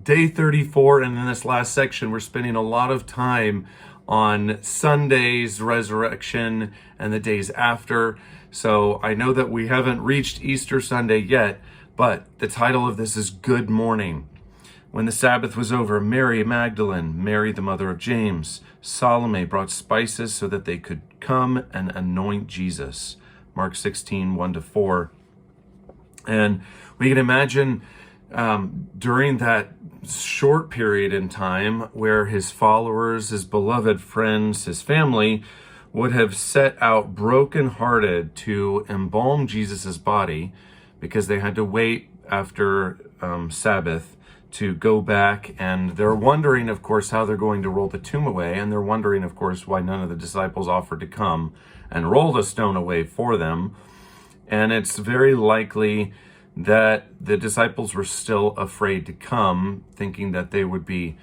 Day 34, and in this last section, we're spending a lot of time on Sunday's resurrection and the days after. So I know that we haven't reached Easter Sunday yet, but the title of this is Good Morning. When the Sabbath was over, Mary Magdalene, Mary the mother of James, Salome brought spices so that they could come and anoint Jesus. Mark 16, 1-4. And we can imagine during that short period in time where his followers, his beloved friends, his family would have set out brokenhearted to embalm Jesus's body because they had to wait after Sabbath to go back, and they're wondering, of course, how they're going to roll the tomb away, and they're wondering, of course, why none of the disciples offered to come and roll the stone away for them. And it's very likely that the disciples were still afraid to come, thinking that they would be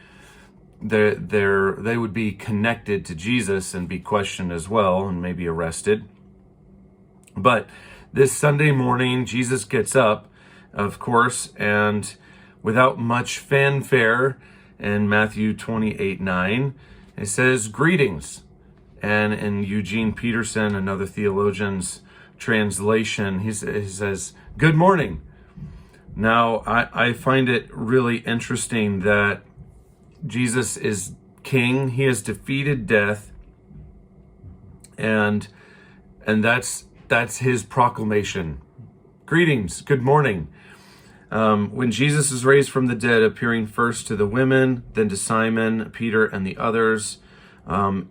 they would be connected to Jesus and be questioned as well and maybe arrested. But this Sunday morning, Jesus gets up, of course, and without much fanfare, in Matthew 28:9, it says, "Greetings." And in Eugene Peterson, another theologian's translation, he says, "Good morning." Now, I find it really interesting that Jesus is king. He has defeated death, and that's his proclamation. Greetings, good morning. When Jesus is raised from the dead, appearing first to the women, then to Simon, Peter, and the others,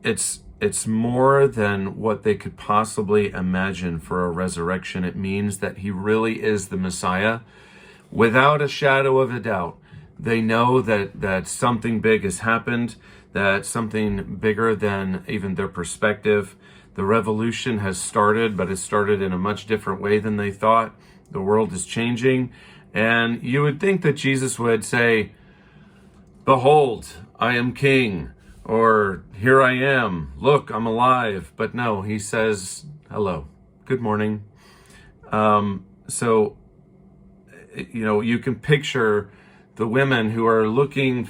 it's more than what they could possibly imagine for a resurrection. It means that he really is the Messiah. Without a shadow of a doubt, they know that something big has happened, that something bigger than even their perspective. The revolution has started, but it started in a much different way than they thought. The world is changing, and you would think that Jesus would say, "Behold, I am king," or "Here I am, look, I'm alive." But no, he says, "Hello, good morning." So, you can picture the women who are looking,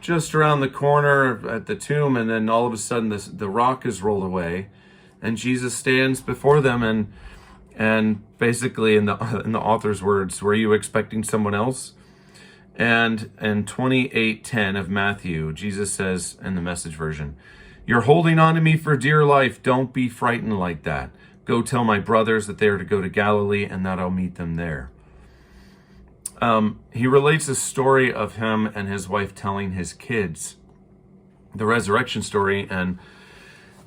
just around the corner at the tomb, and then all of a sudden the rock is rolled away, and Jesus stands before them, and basically, in the author's words, "Were you expecting someone else?" And in 28:10 of Matthew, Jesus says in the Message version, "You're holding on to me for dear life. Don't be frightened like that. Go tell my brothers that they are to go to Galilee and that I'll meet them there." He relates a story of him and his wife telling his kids the resurrection story, and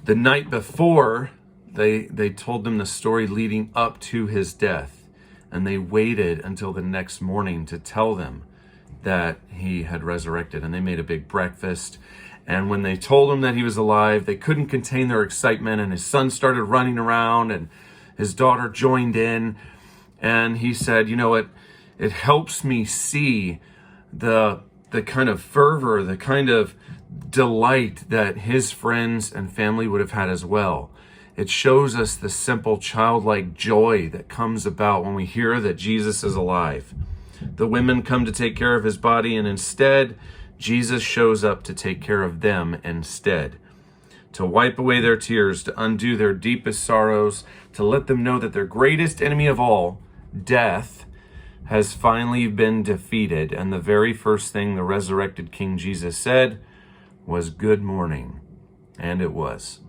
the night before, they told them the story leading up to his death, and they waited until the next morning to tell them that he had resurrected, and they made a big breakfast. And when they told him that he was alive, they couldn't contain their excitement, and his son started running around, and his daughter joined in, and he said, it helps me see the kind of fervor, the kind of delight that his friends and family would have had as well. It shows us the simple childlike joy that comes about when we hear that Jesus is alive. The women come to take care of his body, and instead, Jesus shows up to take care of them instead, to wipe away their tears, to undo their deepest sorrows, to let them know that their greatest enemy of all, death, has finally been defeated. And the very first thing the resurrected King Jesus said was, "Good morning." And it was.